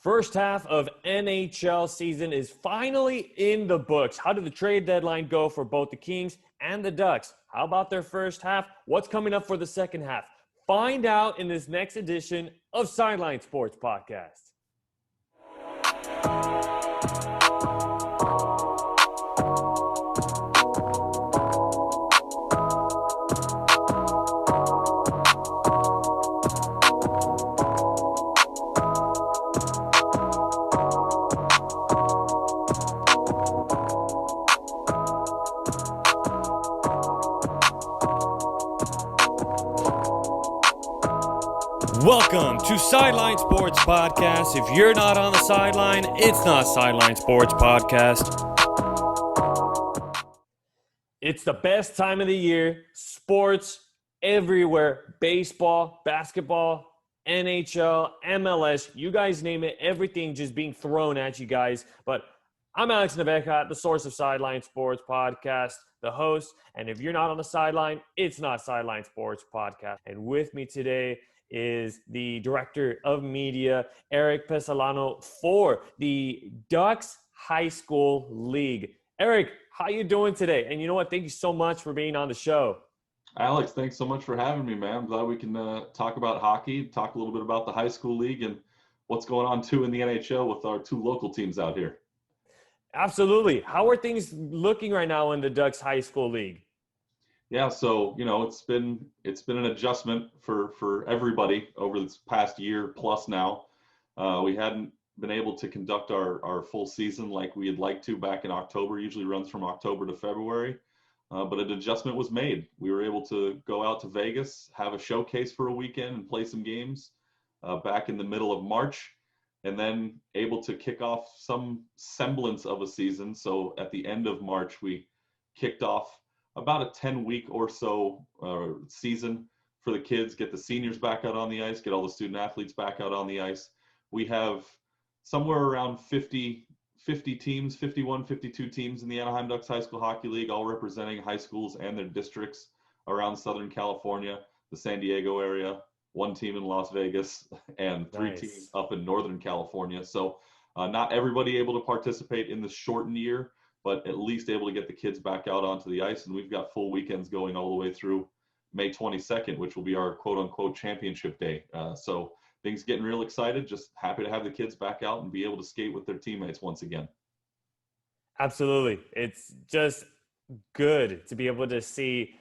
First half of NHL season is finally in the books. How did the trade deadline go for both the Kings and the Ducks? How about their first half? What's coming up for the second half? Find out in this next edition of Sideline Sports Podcast. Welcome to Sideline Sports Podcast. If you're not on the sideline, it's not Sideline Sports Podcast. It's the best time of the year. Sports everywhere. Baseball, basketball, NHL, MLS. You guys name it. Everything just being thrown at you guys. But I'm Alex Naveca, the source of Sideline Sports Podcast, the host. And if you're not on the sideline, it's not Sideline Sports Podcast. And with me today is the director of media, Erik Pessolano, for the Ducks High School League. Erik, how you doing today? And you know what? Thank you so much for being on the show. Alex, thanks so much for having me, man. I'm glad we can talk about hockey, talk a little bit about the high school league and what's going on too in the NHL with our two local teams out here. Absolutely. How are things looking right now in the Ducks High School League? Yeah, so it's been an adjustment for everybody over this past year plus now. We hadn't been able to conduct our full season like we'd like to back in October. Usually runs from October to February, but an adjustment was made. We were able to go out to Vegas, have a showcase for a weekend, and play some games back in the middle of March, and then able to kick off some semblance of a season. So at the end of March, we kicked off about a 10-week or so season for the kids, get the seniors back out on the ice, get all the student athletes back out on the ice. We have somewhere around 50 teams, 51, 52 teams in the Anaheim Ducks High School Hockey League, all representing high schools and their districts around Southern California, the San Diego area, one team in Las Vegas, and three teams up in Northern California. So not everybody able to participate in the shortened year, but at least able to get the kids back out onto the ice. And we've got full weekends going all the way through May 22nd, which will be our quote-unquote championship day. So things getting real excited, just happy to have the kids back out and be able to skate with their teammates once again. Absolutely. It's just good to be able to see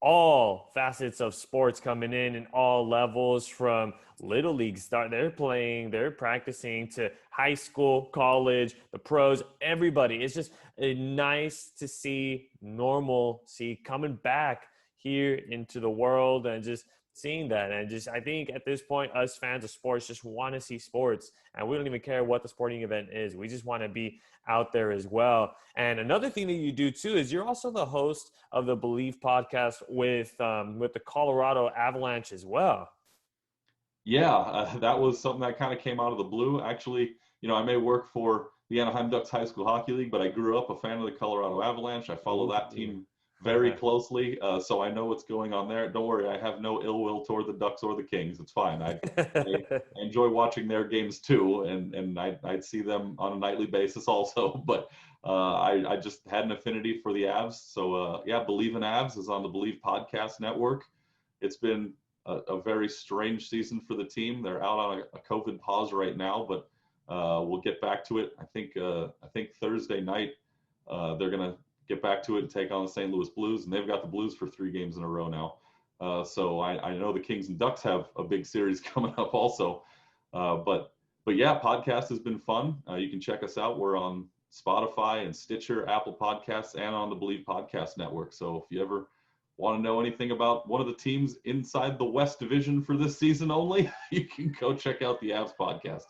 all facets of sports coming in all levels, from little league start, they're playing, they're practicing, to high school, college, the pros, everybody. It's just nice to see normalcy coming back here into the world and just seeing that. And just, I think at this point, us fans of sports just want to see sports, and we don't even care what the sporting event is. We just want to be out there as well. And another thing that you do too is you're also the host of the Bleav podcast with the Colorado Avalanche as well. Yeah, that was something that kind of came out of the blue. Actually, I may work for the Anaheim Ducks High School Hockey League, but I grew up a fan of the Colorado Avalanche. I follow that team very closely, so I know what's going on there. Don't worry, I have no ill will toward the Ducks or the Kings. It's fine. I enjoy watching their games too, and I'd see them on a nightly basis also. But I just had an affinity for the Avs. So Bleav in Avs is on the Bleav podcast network. It's been a very strange season for the team. They're out on a COVID pause right now, but we'll get back to it. I think Thursday night they're gonna get back to it and take on the St. Louis Blues, and they've got the Blues for 3 games in a row now. So I know the Kings and Ducks have a big series coming up also. But yeah, podcast has been fun. You can check us out. We're on Spotify and Stitcher, Apple Podcasts, and on the Bleav Podcast Network. So if you ever want to know anything about one of the teams inside the West Division for this season only, you can go check out the Avs podcast.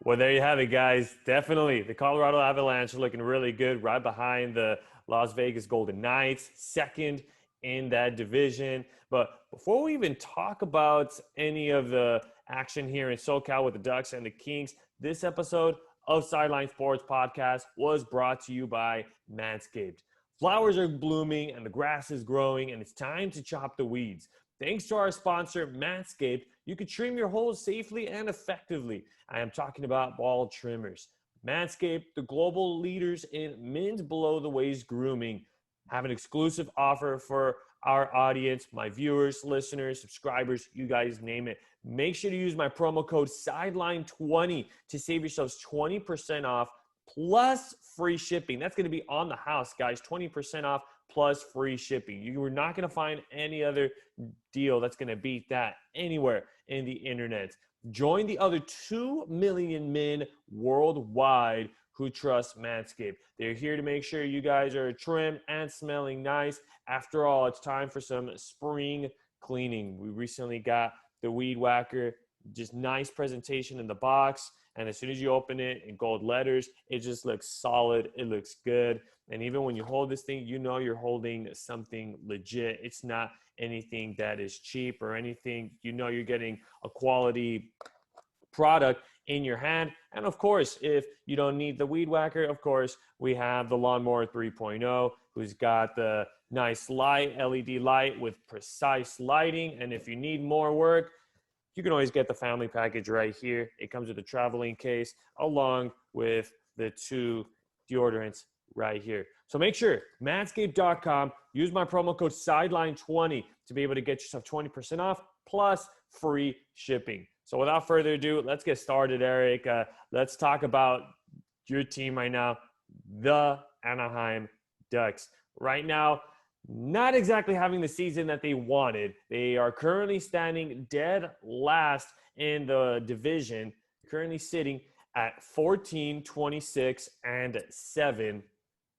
Well, there you have it, guys. Definitely. The Colorado Avalanche are looking really good, right behind the Las Vegas Golden Knights, second in that division. But before we even talk about any of the action here in SoCal with the Ducks and the Kings, this episode of Sideline Sports Podcast was brought to you by Manscaped. Flowers are blooming and the grass is growing, and it's time to chop the weeds. Thanks to our sponsor, Manscaped, you can trim your holes safely and effectively. I am talking about ball trimmers. Manscaped, the global leaders in men's below the waist grooming, have an exclusive offer for our audience, my viewers, listeners, subscribers, you guys name it. Make sure to use my promo code Sideline20 to save yourselves 20% off plus free shipping. That's going to be on the house, guys. 20% off plus free shipping. You are not going to find any other deal that's going to beat that anywhere in the internet. Join the other 2 million men worldwide who trust Manscaped. They're here to make sure you guys are trimmed and smelling nice. After all, it's time for some spring cleaning. We recently got the Weed Whacker, just nice presentation in the box. And as soon as you open it in gold letters, it just looks solid. It looks good. And even when you hold this thing, you know you're holding something legit. It's not anything that is cheap or anything. You know you're getting a quality product in your hand. And of course, if you don't need the Weed Whacker, of course, we have the Lawnmower 3.0, who's got the nice light, LED light with precise lighting. And if you need more work, you can always get the family package right here. It comes with a traveling case along with the 2 deodorants right here. So make sure, manscaped.com, use my promo code Sideline20 to be able to get yourself 20% off plus free shipping. So without further ado, let's get started, Erik. Let's talk about your team right now, the Anaheim Ducks. Right now, not exactly having the season that they wanted. They are currently standing dead last in the division, currently sitting at 14, 26, and 7.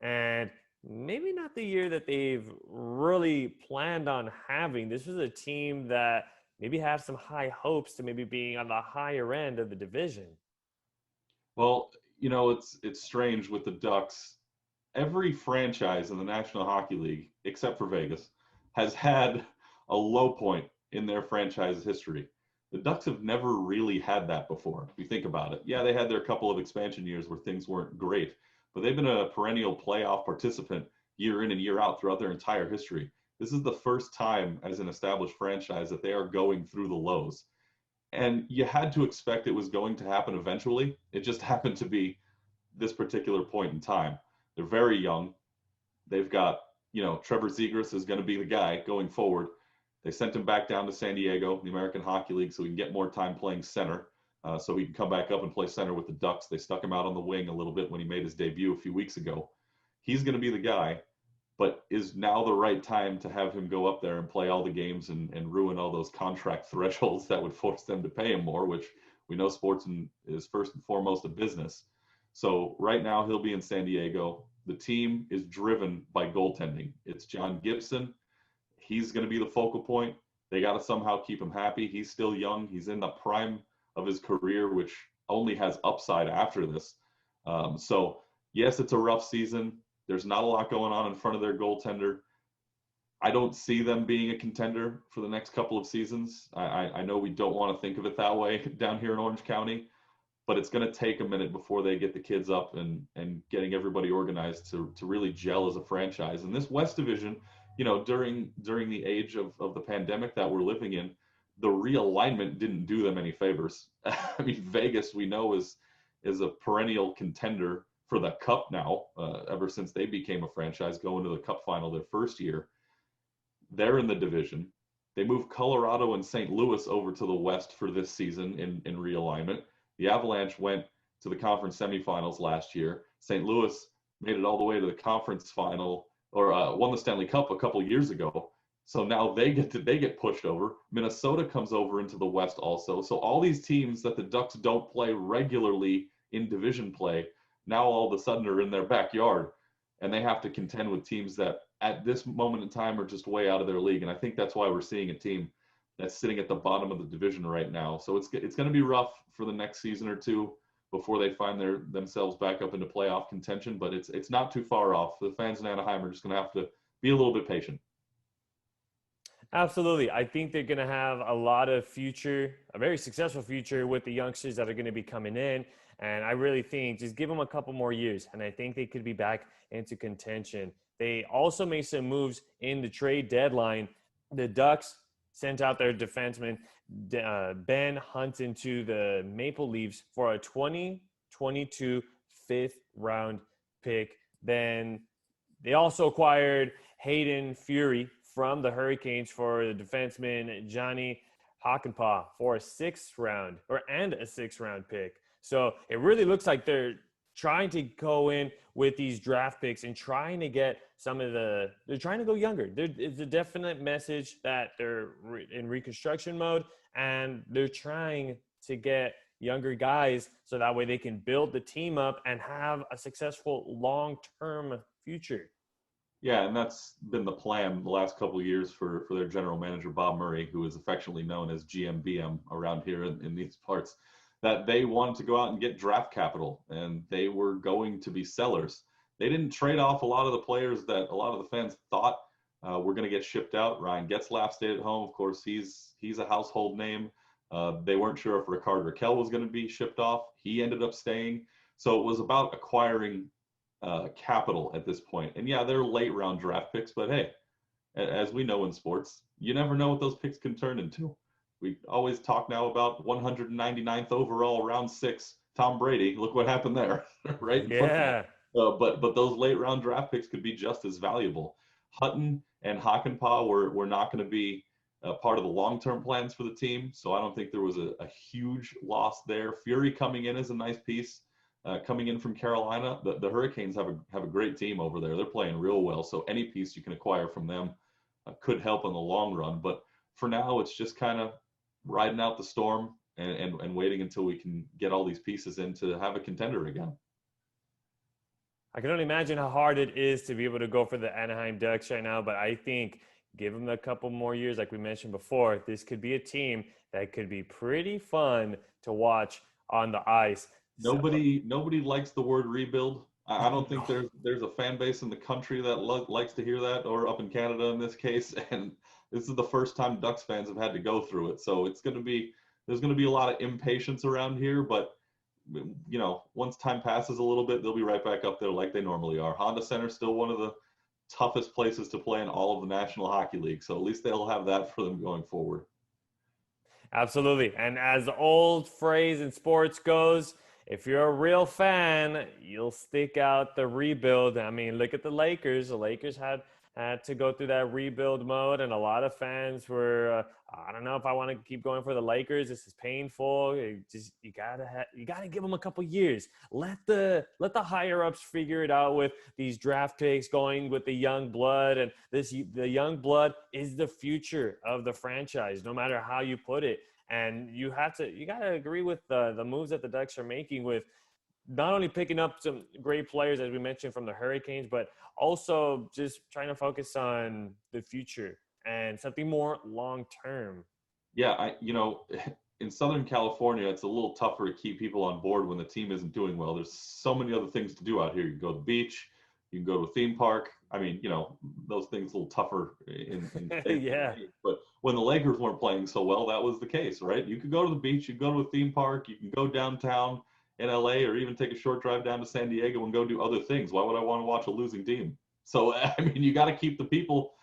And maybe not the year that they've really planned on having. This was a team that maybe have some high hopes to maybe being on the higher end of the division. Well, you know, it's strange with the Ducks. Every franchise in the National Hockey League, except for Vegas, has had a low point in their franchise history. The Ducks have never really had that before, if you think about it. Yeah, they had their couple of expansion years where things weren't great, but they've been a perennial playoff participant year in and year out throughout their entire history. This is the first time as an established franchise that they are going through the lows. And you had to expect it was going to happen eventually. It just happened to be this particular point in time. They're very young. They've got, Trevor Zegras is going to be the guy going forward. They sent him back down to San Diego, the American Hockey League, so he can get more time playing center, so he can come back up and play center with the Ducks. They stuck him out on the wing a little bit when he made his debut a few weeks ago. He's going to be the guy, but is now the right time to have him go up there and play all the games and ruin all those contract thresholds that would force them to pay him more, which we know sports is first and foremost a business. So right now he'll be in San Diego. The team is driven by goaltending. It's John Gibson. He's going to be the focal point. They got to somehow keep him happy. He's still young. He's in the prime of his career, which only has upside after this. So yes, it's a rough season. There's not a lot going on in front of their goaltender. I don't see them being a contender for the next couple of seasons. I know we don't want to think of it that way down here in Orange County, but it's going to take a minute before they get the kids up and getting everybody organized to really gel as a franchise. And this West Division, during the age of the pandemic that we're living in, the realignment didn't do them any favors. I mean, Vegas, we know, is a perennial contender for the Cup now, ever since they became a franchise, going to the Cup final their first year. They're in the division. They moved Colorado and St. Louis over to the West for this season in realignment. The Avalanche went to the conference semifinals last year. St. Louis made it all the way to the conference final, or won the Stanley Cup a couple of years ago. So now they get pushed over. Minnesota comes over into the West also. So all these teams that the Ducks don't play regularly in division play now all of a sudden are in their backyard, and they have to contend with teams that at this moment in time are just way out of their league. And I think that's why we're seeing a team that's sitting at the bottom of the division right now. So it's going to be rough for the next season or two before they find themselves back up into playoff contention, but it's not too far off. The fans in Anaheim are just going to have to be a little bit patient. Absolutely. I think they're going to have a lot of future, a very successful future with the youngsters that are going to be coming in. And I really think just give them a couple more years, and I think they could be back into contention. They also made some moves in the trade deadline. The Ducks sent out their defenseman Ben Hunton to the Maple Leafs for a 2022 fifth-round pick. Then they also acquired Hayden Fury from the Hurricanes for the defenseman Johnny Hakanpää for a sixth round pick. So it really looks like they're trying to go in with these draft picks and trying to get they're trying to go younger. It's a definite message that they're in reconstruction mode, and they're trying to get younger guys so that way they can build the team up and have a successful long-term future. Yeah, and that's been the plan the last couple of years for their general manager, Bob Murray, who is affectionately known as GMBM around here in these parts, that they wanted to go out and get draft capital, and they were going to be sellers. They didn't trade off a lot of the players that a lot of the fans thought were going to get shipped out. Ryan Getzlaf stayed at home. Of course, he's a household name. They weren't sure if Rickard Rakell was going to be shipped off. He ended up staying. So it was about acquiring capital at this point. And yeah, they're late round draft picks, but hey, as we know in sports, you never know what those picks can turn into. We always talk now about 199th overall, round 6, Tom Brady. Look what happened there, right? Yeah. But those late round draft picks could be just as valuable. Hutton and Hakanpää were not going to be part of the long-term plans for the team, so I don't think there was a huge loss there. Fury coming in is a nice piece. Coming in from Carolina, the Hurricanes have a great team over there. They're playing real well, so any piece you can acquire from them could help in the long run. But for now, it's just kind of riding out the storm and waiting until we can get all these pieces in to have a contender again. I can only imagine how hard it is to be able to go for the Anaheim Ducks right now, but I think give them a couple more years, like we mentioned before, this could be a team that could be pretty fun to watch on the ice. Nobody likes the word rebuild. I don't think there's a fan base in the country that likes to hear that, or up in Canada in this case. And this is the first time Ducks fans have had to go through it. So there's going to be a lot of impatience around here, but you know, once time passes a little bit, they'll be right back up there like they normally are. Honda Center is still one of the toughest places to play in all of the National Hockey League. So at least they'll have that for them going forward. Absolutely. And as the old phrase in sports goes, if you're a real fan, you'll stick out the rebuild. I mean, look at the Lakers. The Lakers had to go through that rebuild mode, and a lot of fans were, I don't know if I want to keep going for the Lakers. This is painful. You gotta give them a couple years. Let the higher ups figure it out with these draft picks, going with the young blood, and the young blood is the future of the franchise, no matter how you put it. And you gotta agree with the moves that the Ducks are making, with not only picking up some great players, as we mentioned, from the Hurricanes, but also just trying to focus on the future and something more long-term. Yeah, in Southern California, it's a little tougher to keep people on board when the team isn't doing well. There's so many other things to do out here. You can go to the beach, you can go to a theme park. I mean, those things a little tougher in yeah. But when the Lakers weren't playing so well, that was the case, right? You could go to the beach, you can go to a theme park, you can go downtown in LA, or even take a short drive down to San Diego and go do other things. Why would I want to watch a losing team? So, I mean, you got to keep the people,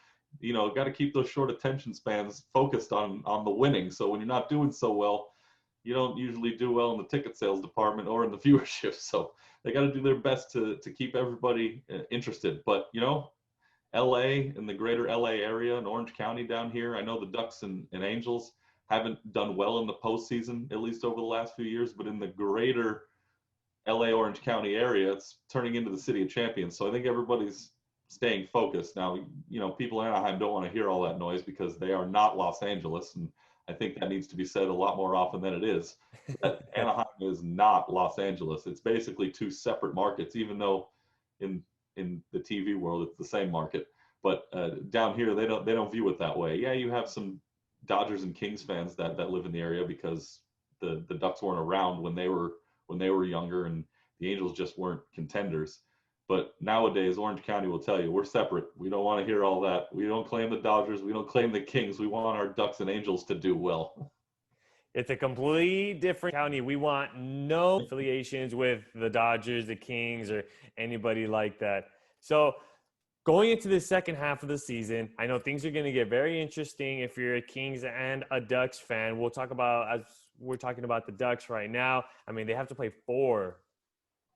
got to keep those short attention spans focused on the winning. So when you're not doing so well, you don't usually do well in the ticket sales department or in the viewership. So they got to do their best to keep everybody interested. But, LA and the greater LA area and Orange County down here, I know the Ducks and Angels haven't done well in the postseason, at least over the last few years, but in the greater LA Orange County area, it's turning into the city of champions. So I think everybody's staying focused. Now, people in Anaheim don't want to hear all that noise because they are not Los Angeles. And I think that needs to be said a lot more often than it is. That Anaheim is not Los Angeles. It's basically two separate markets, even though in the TV world, it's the same market. But down here, they don't view it that way. Yeah, you have some Dodgers and Kings fans that live in the area because the Ducks weren't around when they were younger, and the Angels just weren't contenders. But nowadays, Orange County will tell you, we're separate. We don't want to hear all that. We don't claim the Dodgers. We don't claim the Kings. We want our Ducks and Angels to do well. It's a completely different county. We want no affiliations with the Dodgers, the Kings, or anybody like that. So Going into the second half of the season, I know things are going to get very interesting if you're a Kings and a Ducks fan. We'll talk about, as we're talking about the Ducks right now, I mean, they have to play 4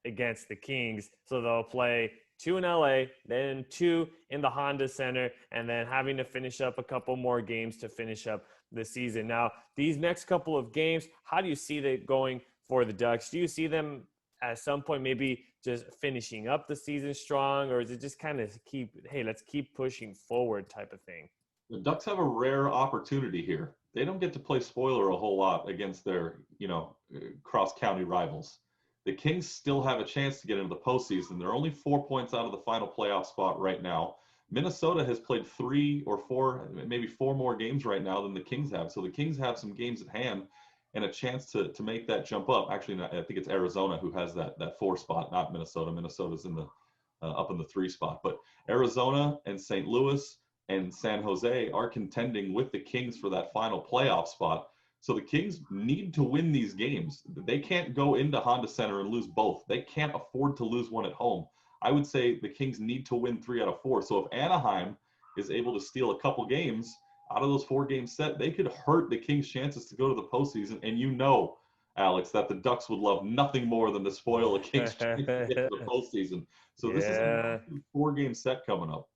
against the Kings. So they'll play 2 in LA, then 2 in the Honda Center, and then having to finish up a couple more games to finish up the season. Now, these next couple of games, how do you see that going for the Ducks? Do you see them at some point maybe just finishing up the season strong, or is it just kind of let's keep pushing forward type of thing? The Ducks have a rare opportunity here. They don't get to play spoiler a whole lot against their, cross-county rivals. The Kings still have a chance to get into the postseason. They're only 4 points out of the final playoff spot right now. Minnesota has played 3 or 4, maybe 4 more games right now than the Kings have. So the Kings have some games at hand and a chance to make that jump up. Actually, I think it's Arizona who has that 4 spot, not Minnesota. Minnesota's in the up in the 3 spot. But Arizona and St. Louis and San Jose are contending with the Kings for that final playoff spot. So the Kings need to win these games. They can't go into Honda Center and lose both. They can't afford to lose one at home. I would say the Kings need to win 3 out of 4. So if Anaheim is able to steal a couple games out of those 4-game set, they could hurt the Kings' chances to go to the postseason. And Alex, that the Ducks would love nothing more than to spoil a Kings' chance to get to the postseason. So this is a 4-game set coming up.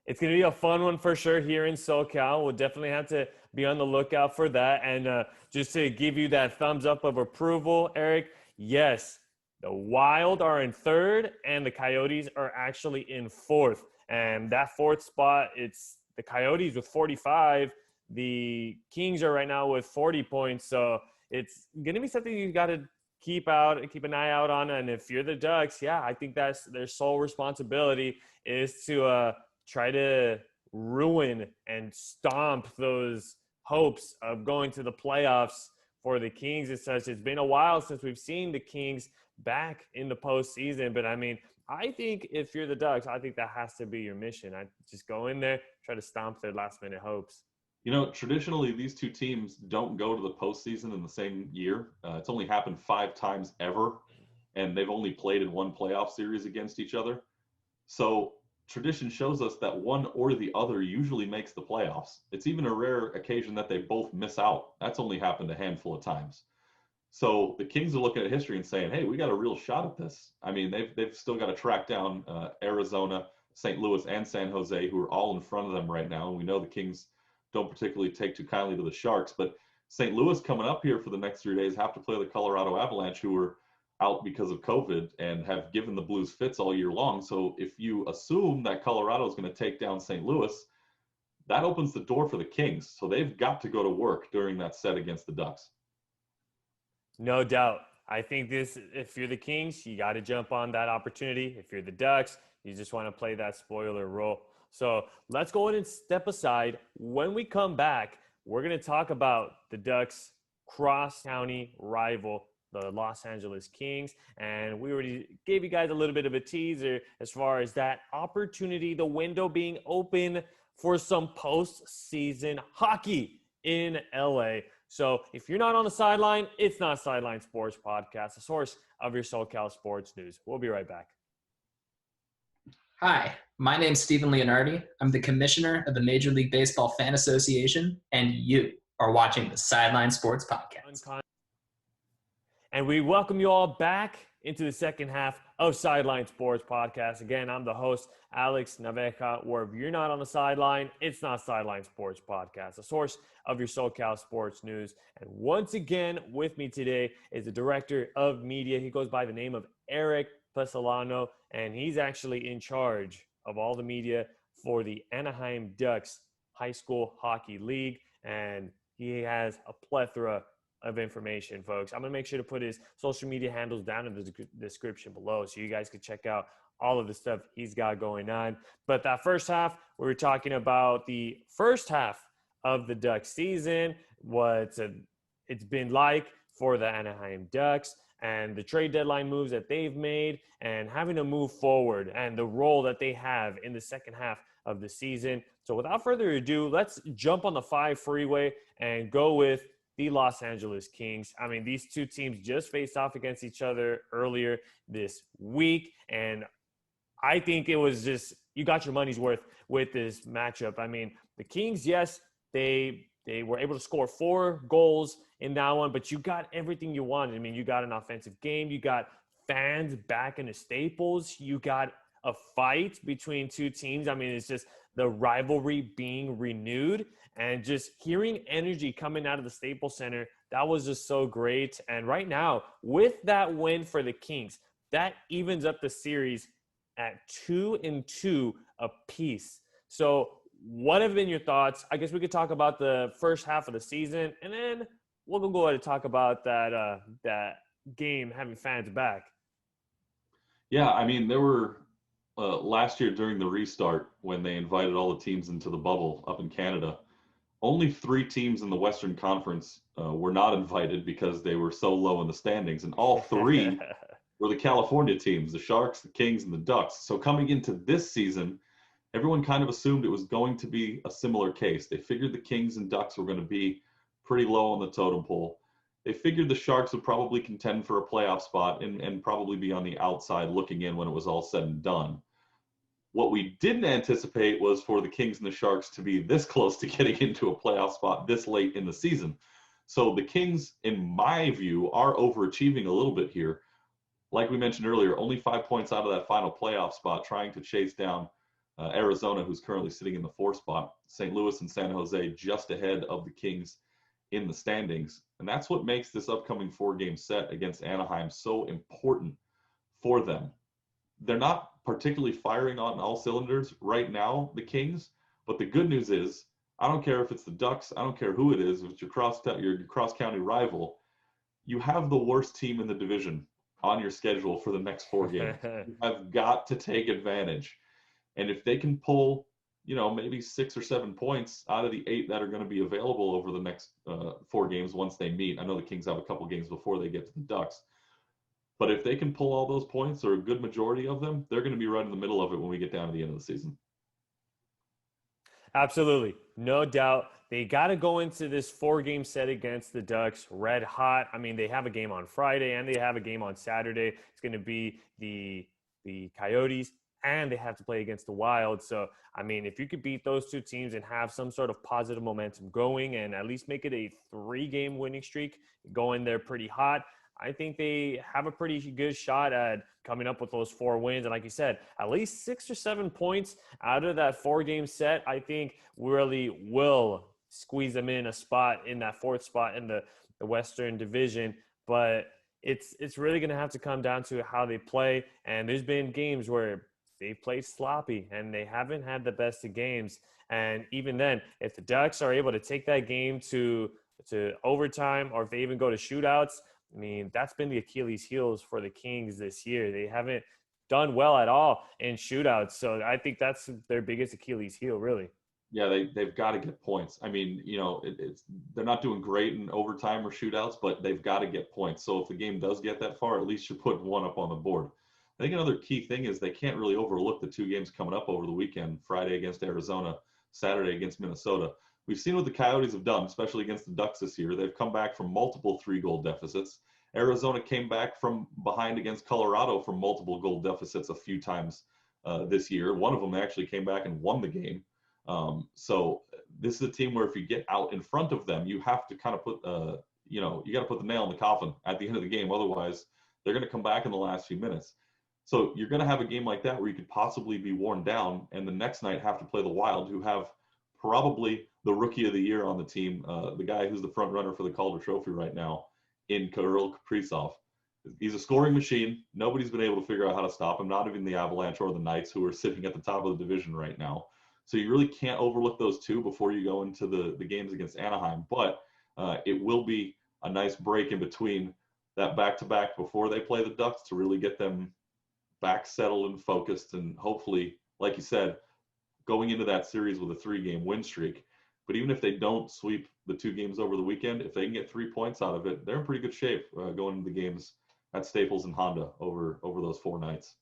It's going to be a fun one for sure here in SoCal. We'll definitely have to be on the lookout for that. And just to give you that thumbs up of approval, Erik, yes, the Wild are in 3rd and the Coyotes are actually in 4th. And that 4th spot, it's the Coyotes with 45. The Kings are right now with 40 points. So it's going to be something you got to keep an eye out on. And if you're the Ducks, I think that's their sole responsibility is to try to ruin and stomp those hopes of going to the playoffs for the Kings and such. It's been a while since we've seen the Kings back in the postseason, but I mean, I think if you're the Ducks, I think that has to be your mission. I just go in there, try to stomp their last-minute hopes. Traditionally, these 2 teams don't go to the postseason in the same year. It's only happened 5 times ever, and they've only played in 1 playoff series against each other. So tradition shows us that one or the other usually makes the playoffs. It's even a rare occasion that they both miss out. That's only happened a handful of times. So the Kings are looking at history and saying, hey, we got a real shot at this. I mean, they've still got to track down Arizona, St. Louis, and San Jose, who are all in front of them right now. And we know the Kings don't particularly take too kindly to the Sharks. But St. Louis coming up here for the next 3 days have to play the Colorado Avalanche, who are out because of COVID and have given the Blues fits all year long. So if you assume that Colorado is going to take down St. Louis, that opens the door for the Kings. So they've got to go to work during that set against the Ducks. No doubt. I think if you're the Kings, you got to jump on that opportunity. If you're the Ducks, you just want to play that spoiler role. So let's go ahead and step aside. When we come back, we're going to talk about the Ducks' cross-county rival, the Los Angeles Kings. And we already gave you guys a little bit of a teaser as far as that opportunity, the window being open for some postseason hockey in LA. So if you're not on the sideline, it's not Sideline Sports Podcast, the source of your SoCal sports news. We'll be right back. Hi, my name's Stephen Leonardi. I'm the commissioner of the Major League Baseball Fan Association, and you are watching the Sideline Sports Podcast. And we welcome you all back into the second half of Sideline Sports Podcast. Again, I'm the host, Alex Naveja, where if you're not on the sideline, it's not Sideline Sports Podcast, the source of your SoCal sports news. And once again, with me today is the director of media. He goes by the name of Erik Pessolano, and he's actually in charge of all the media for the Anaheim Ducks High School Hockey League. And he has a plethora of information, folks. I'm going to make sure to put his social media handles down in the description below so you guys can check out all of the stuff he's got going on. But that first half, we were talking about the first half of the Ducks season, what it's been like for the Anaheim Ducks and the trade deadline moves that they've made and having to move forward and the role that they have in the second half of the season. So without further ado, let's jump on the 5 freeway and go with the Los Angeles Kings. I mean, these two teams just faced off against each other earlier this week, and I think it was just, you got your money's worth with this matchup. I mean, the Kings, yes, they were able to score 4 goals in that one, but you got everything you wanted. I mean, you got an offensive game, you got fans back in the Staples, you got a fight between two teams. I mean, it's just the rivalry being renewed, and just hearing energy coming out of the Staples Center. That was just so great. And right now, with that win for the Kings, that evens up the series at 2-2 apiece. So what have been your thoughts? I guess we could talk about the first half of the season, and then we'll go ahead and talk about that game having fans back. Yeah, I mean, there were last year during the restart when they invited all the teams into the bubble up in Canada, only 3 teams in the Western Conference were not invited because they were so low in the standings, and all 3 were the California teams, the Sharks, the Kings, and the Ducks. So coming into this season, everyone kind of assumed it was going to be a similar case. They figured the Kings and Ducks were going to be pretty low on the totem pole. They figured the Sharks would probably contend for a playoff spot and probably be on the outside looking in when it was all said and done. What we didn't anticipate was for the Kings and the Sharks to be this close to getting into a playoff spot this late in the season. So the Kings, in my view, are overachieving a little bit here. Like we mentioned earlier, only 5 points out of that final playoff spot, trying to chase down Arizona, who's currently sitting in the 4th spot. St. Louis and San Jose just ahead of the Kings in the standings. And that's what makes this upcoming 4-game set against Anaheim so important for them. They're not particularly firing on all cylinders right now, the Kings, but the good news is, I don't care if it's the Ducks, I don't care who it is, if it's your cross-county rival, you have the worst team in the division on your schedule for the next 4 games. You have got to take advantage. And if they can pull, maybe 6 or 7 points out of the 8 that are going to be available over the next 4 games once they meet. I know the Kings have a couple games before they get to the Ducks. But if they can pull all those points, or a good majority of them, they're going to be right in the middle of it when we get down to the end of the season. Absolutely. No doubt. They got to go into this 4-game set against the Ducks red hot. I mean, they have a game on Friday and they have a game on Saturday. It's going to be the Coyotes, and they have to play against the Wild. So, I mean, if you could beat those 2 teams and have some sort of positive momentum going and at least make it a 3-game winning streak, going there pretty hot, I think they have a pretty good shot at coming up with those 4 wins. And like you said, at least 6 or 7 points out of that 4-game set, I think really will squeeze them in a spot in that 4th spot in the Western Division. But it's really going to have to come down to how they play. And there's been games where they've played sloppy and they haven't had the best of games. And even then, if the Ducks are able to take that game to overtime, or if they even go to shootouts, I mean, that's been the Achilles heels for the Kings this year. They haven't done well at all in shootouts. So I think that's their biggest Achilles heel, really. Yeah, they've got to get points. I mean, they're not doing great in overtime or shootouts, but they've got to get points. So if the game does get that far, at least you're putting 1 up on the board. I think another key thing is they can't really overlook the 2 games coming up over the weekend, Friday against Arizona, Saturday against Minnesota. We've seen what the Coyotes have done, especially against the Ducks this year. They've come back from multiple 3-goal deficits. Arizona came back from behind against Colorado from multiple goal deficits a few times this year. One of them actually came back and won the game. So this is a team where if you get out in front of them, you have to kind of put, you got to put the nail in the coffin at the end of the game. Otherwise, they're going to come back in the last few minutes. So you're going to have a game like that where you could possibly be worn down, and the next night have to play the Wild, who have probably the rookie of the year on the team, the guy who's the front runner for the Calder Trophy right now, in Kirill Kaprizov. He's a scoring machine. Nobody's been able to figure out how to stop him, not even the Avalanche or the Knights, who are sitting at the top of the division right now. So you really can't overlook those 2 before you go into the games against Anaheim. But it will be a nice break in between that back-to-back before they play the Ducks to really get them back settled and focused, and hopefully, like you said, going into that series with a 3-game win streak. But even if they don't sweep the 2 games over the weekend, if they can get 3 points out of it, they're in pretty good shape going into the games at Staples and Honda over those 4 nights.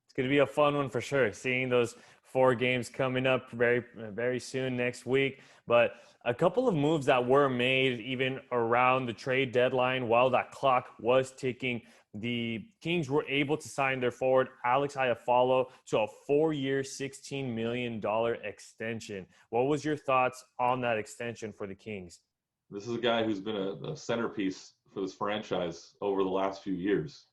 It's going to be a fun one for sure. Seeing those 4 games coming up very, very soon next week. But a couple of moves that were made even around the trade deadline while that clock was ticking. The Kings were able to sign their forward, Alex Iafallo, to a 4-year, $16 million extension. What was your thoughts on that extension for the Kings? This is a guy who's been a centerpiece for this franchise over the last few years.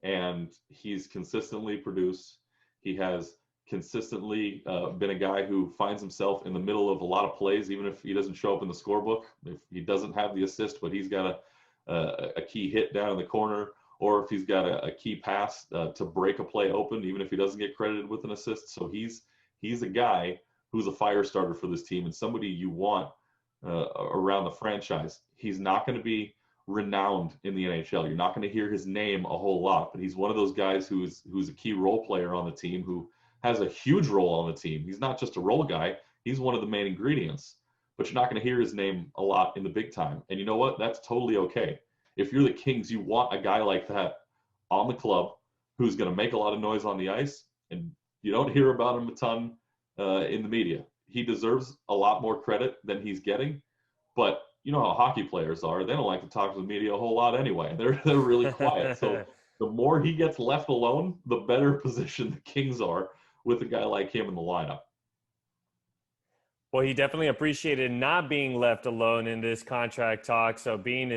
And he's consistently produced. He has consistently been a guy who finds himself in the middle of a lot of plays, even if he doesn't show up in the scorebook. If he doesn't have the assist, but he's got a key hit down in the corner, or if he's got a key pass to break a play open, even if he doesn't get credited with an assist. So he's a guy who's a fire starter for this team and somebody you want around the franchise. He's not going to be renowned in the NHL. You're not going to hear his name a whole lot, but he's one of those guys who's a key role player on the team, who has a huge role on the team. He's not just a role guy. He's one of the main ingredients, but you're not going to hear his name a lot in the big time. And you know what? That's totally okay. If you're the Kings, you want a guy like that on the club who's going to make a lot of noise on the ice, and you don't hear about him a ton in the media. He deserves a lot more credit than he's getting, but you know how hockey players are. They don't like to talk to the media a whole lot anyway. They're really quiet. So the more he gets left alone, the better position the Kings are with a guy like him in the lineup. Well, he definitely appreciated not being left alone in this contract talk. So being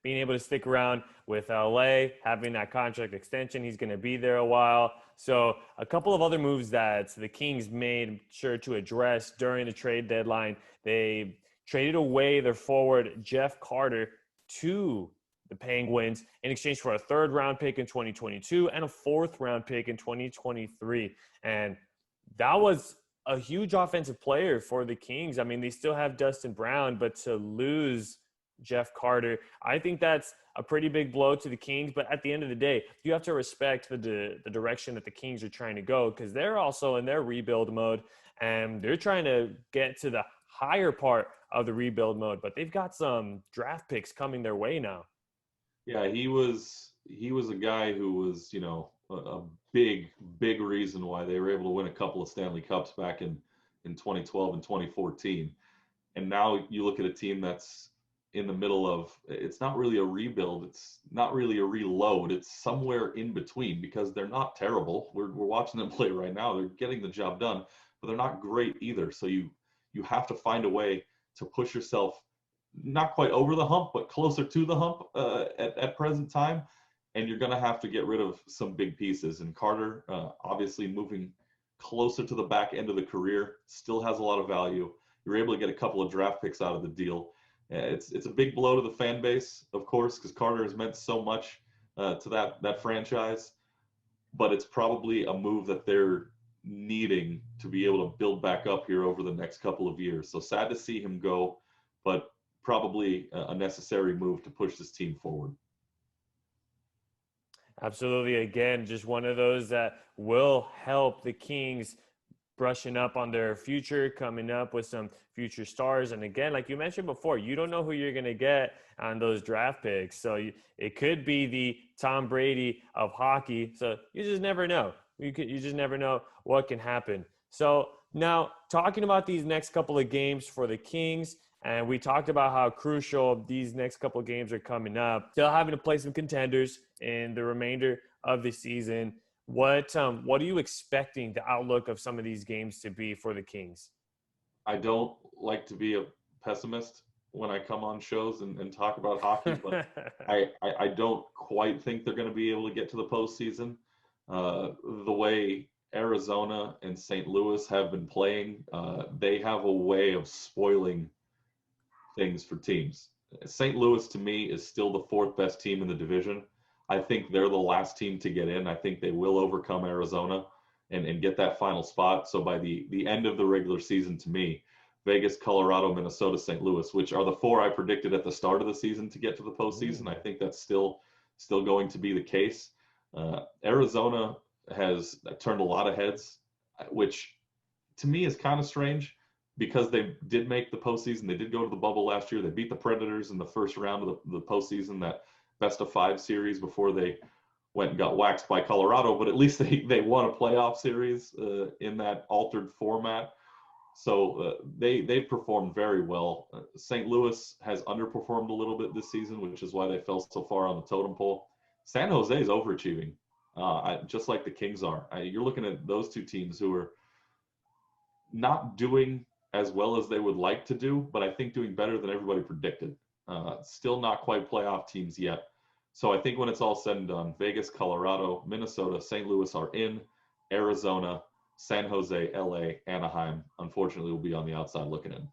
able to stick around with LA, having that contract extension, he's going to be there a while. So a couple of other moves that the Kings made sure to address during the trade deadline. They traded away their forward Jeff Carter to the Penguins in exchange for a 3rd-round pick in 2022 and a 4th-round pick in 2023. And that was a huge offensive player for the Kings. I mean, they still have Dustin Brown, but to lose Jeff Carter, I think that's a pretty big blow to the Kings. But at the end of the day, you have to respect the direction that the Kings are trying to go, because they're also in their rebuild mode, and they're trying to get to the higher part of the rebuild mode. But they've got some draft picks coming their way now. Yeah, he was a guy who was, you know, a big reason why they were able to win a couple of Stanley Cups back in 2012 and 2014. And now you look at a team that's in the middle of, it's not really a rebuild, it's not really a reload, it's somewhere in between, because they're not terrible. We're watching them play right now. They're getting the job done, but they're not great either. So you have to find a way to push yourself not quite over the hump, but closer to the hump at present time. And you're going to have to get rid of some big pieces. And Carter, obviously moving closer to the back end of the career, still has a lot of value. You're able to get a couple of draft picks out of the deal. It's a big blow to the fan base, of course, because Carter has meant so much to that franchise. But it's probably a move that they're needing to be able to build back up here over the next couple of years. So sad to see him go, but probably a necessary move to push this team forward. Absolutely. Again, just one of those that will help the Kings brushing up on their future, coming up with some future stars. And again, like you mentioned before, you don't know who you're going to get on those draft picks. So it could be the Tom Brady of hockey. So you just never know. You just never know what can happen. So now talking about these next couple of games for the Kings, and we talked about how crucial these next couple of games are coming up. Still having to play some contenders in the remainder of the season. What are you expecting the outlook of some of these games to be for the Kings? I don't like to be a pessimist when I come on shows and talk about hockey, but I don't quite think they're going to be able to get to the postseason. The way Arizona and St. Louis have been playing, they have a way of spoiling things for teams. St. Louis, to me, is still the 4th best team in the division. I think they're the last team to get in. I think they will overcome Arizona and get that final spot. So by the end of the regular season, to me, Vegas, Colorado, Minnesota, St. Louis, which are the 4 I predicted at the start of the season to get to the postseason. I think that's still going to be the case. Arizona has turned a lot of heads, which to me is kind of strange, because they did make the postseason. They did go to the bubble last year. They beat the Predators in the first round of the postseason, that best-of-5 series, before they went and got waxed by Colorado, but at least they won a playoff series in that altered format. So they've performed very well. St. Louis has underperformed a little bit this season, which is why they fell so far on the totem pole. San Jose is overachieving, just like the Kings are. You're looking at those two teams who are not doing as well as they would like to do, but I think doing better than everybody predicted. Still not quite playoff teams yet. So I think when it's all said and done, Vegas, Colorado, Minnesota, St. Louis are in. Arizona, San Jose, LA, Anaheim, unfortunately, will be on the outside looking in.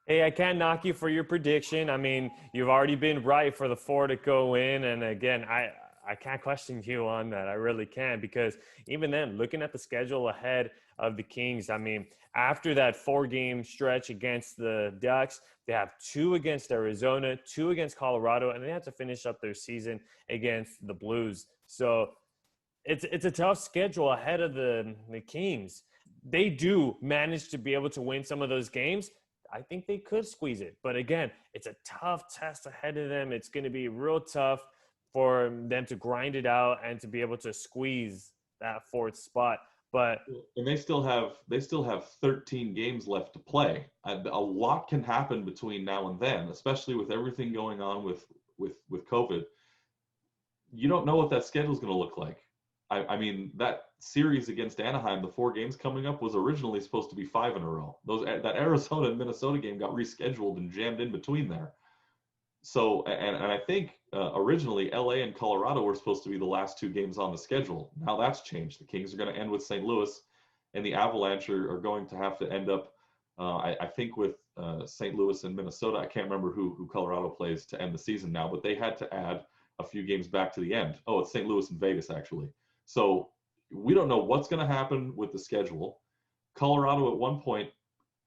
Hey, I can't knock you for your prediction. I mean, you've already been right for the 4 to go in. And again, I can't question you on that. I really can't, because even then, looking at the schedule ahead of the Kings, I mean, after that 4-game stretch against the Ducks, they have 2 against Arizona, 2 against Colorado, and they have to finish up their season against the Blues. So it's a tough schedule ahead of the Kings. They do manage to be able to win some of those games. I think they could squeeze it. But again, it's a tough test ahead of them. It's going to be real tough for them to grind it out and to be able to squeeze that 4th spot. And they still have 13 games left to play. A lot can happen between now and then, especially with everything going on with COVID. You don't know what that schedule is going to look like. I mean, that series against Anaheim, the 4 games coming up, was originally supposed to be 5 in a row. That Arizona and Minnesota game got rescheduled and jammed in between there. So, and I think originally LA and Colorado were supposed to be the last 2 games on the schedule. Now that's changed. The Kings are going to end with St. Louis, and the Avalanche are going to have to end up, I think, with St. Louis and Minnesota. I can't remember who Colorado plays to end the season now, but they had to add a few games back to the end. Oh, it's St. Louis and Vegas, actually. So we don't know what's going to happen with the schedule. Colorado at one point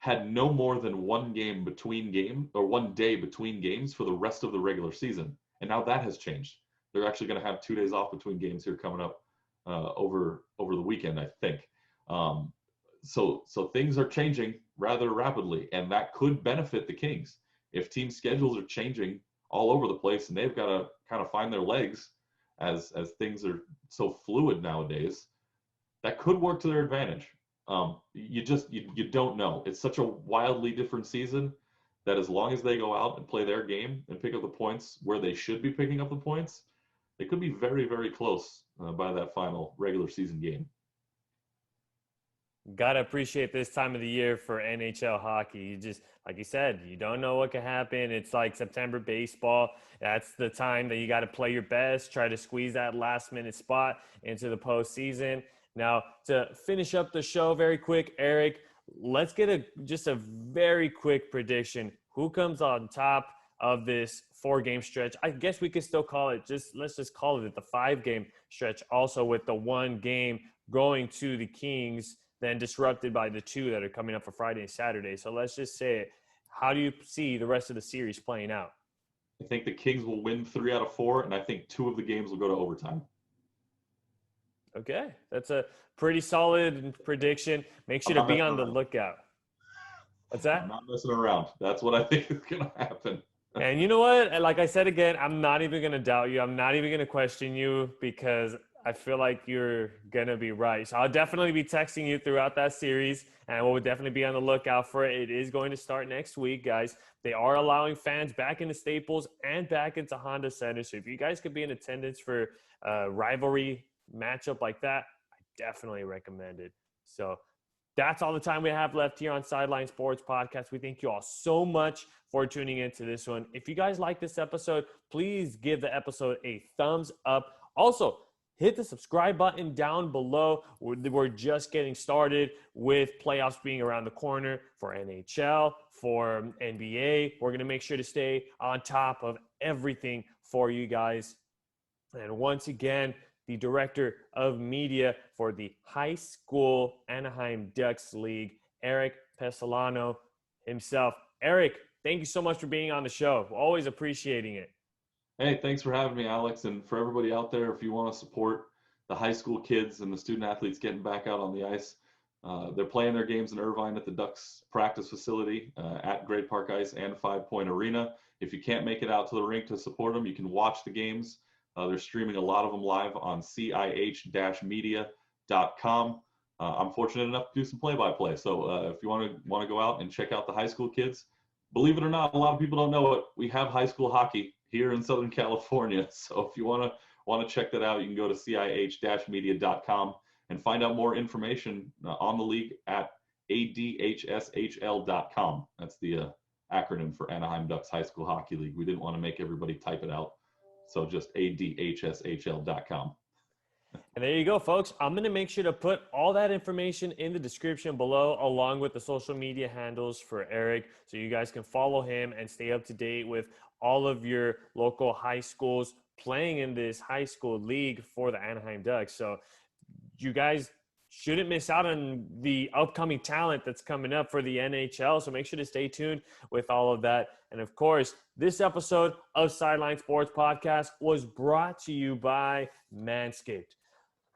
had no more than 1 game between game, or 1 day between games for the rest of the regular season. And now that has changed. They're actually going to have 2 days off between games here coming up over the weekend, I think. So things are changing rather rapidly, and that could benefit the Kings. If team schedules are changing all over the place and they've got to kind of find their legs as things are so fluid nowadays, that could work to their advantage. You don't know. It's such a wildly different season that as long as they go out and play their game and pick up the points where they should be picking up the points, they could be very, very close by that final regular season game. Gotta appreciate this time of the year for NHL hockey. You just, like you said, you don't know what can happen. It's like September baseball. That's the time that you got to play your best, try to squeeze that last-minute spot into the postseason. Now, to finish up the show very quick, Erik, let's get just a very quick prediction. Who comes on top of this 4-game stretch? I guess we could still call it, let's just call it the 5-game stretch, also with the 1 game going to the Kings, then disrupted by the 2 that are coming up for Friday and Saturday. So let's just say it. How do you see the rest of the series playing out? I think the Kings will win 3 out of 4, and I think 2 of the games will go to overtime. Okay, that's a pretty solid prediction. Make sure to be on the lookout. What's that? I'm not messing around. That's what I think is going to happen. And you know what? Like I said again, I'm not even going to doubt you. I'm not even going to question you, because I feel like you're going to be right. So I'll definitely be texting you throughout that series, and we'll definitely be on the lookout for it. It is going to start next week, guys. They are allowing fans back into Staples and back into Honda Center. So if you guys could be in attendance for a rivalry matchup like that, I definitely recommend it. So that's all the time we have left here on Sideline Sports Podcast. We thank you all so much for tuning into this one. If you guys like this episode, please give the episode a thumbs up. Also, hit the subscribe button down below. We're just getting started with playoffs being around the corner for NHL, for NBA. We're going to make sure to stay on top of everything for you guys. And once again, the director of media for the high school Anaheim Ducks League, Erik Pessolano himself. Erik, thank you so much for being on the show. Always appreciating it. Hey, thanks for having me, Alex. And for everybody out there, if you want to support the high school kids and the student athletes getting back out on the ice, they're playing their games in Irvine at the Ducks practice facility at Great Park Ice and 5 Point Arena. If you can't make it out to the rink to support them, you can watch the games They're streaming a lot of them live on CIH-media.com. I'm fortunate enough to do some play-by-play. So if you want to go out and check out the high school kids, believe it or not, a lot of people don't know it. We have high school hockey here in Southern California. So if you want to check that out, you can go to CIH-media.com and find out more information on the league at ADHSHL.com. That's the acronym for Anaheim Ducks High School Hockey League. We didn't want to make everybody type it out. So just ADHSHL.com. And there you go, folks. I'm going to make sure to put all that information in the description below, along with the social media handles for Erik, so you guys can follow him and stay up to date with all of your local high schools playing in this high school league for the Anaheim Ducks. So you guys shouldn't miss out on the upcoming talent that's coming up for the NHL. So make sure to stay tuned with all of that. And of course, this episode of Sideline Sports Podcast was brought to you by Manscaped.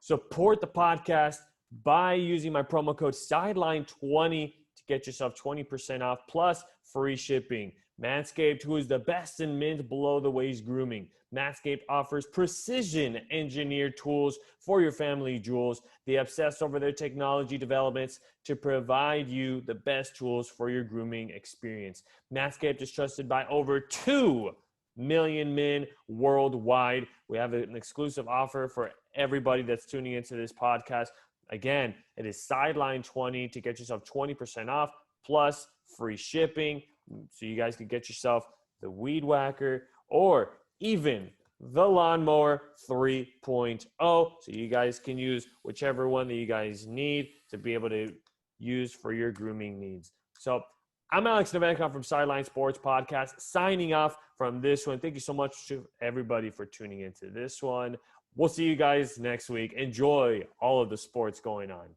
Support the podcast by using my promo code Sideline20 to get yourself 20% off plus free shipping. Manscaped, who is the best in men's below-the-waist grooming. Manscaped offers precision-engineered tools for your family jewels. They obsess over their technology developments to provide you the best tools for your grooming experience. Manscaped is trusted by over 2 million men worldwide. We have an exclusive offer for everybody that's tuning into this podcast. Again, it is Sideline20 to get yourself 20% off plus free shipping. So you guys can get yourself the Weed Whacker or even the Lawnmower 3.0. So you guys can use whichever one that you guys need to be able to use for your grooming needs. So I'm Alex Novenkov from Sideline Sports Podcast, signing off from this one. Thank you so much to everybody for tuning into this one. We'll see you guys next week. Enjoy all of the sports going on.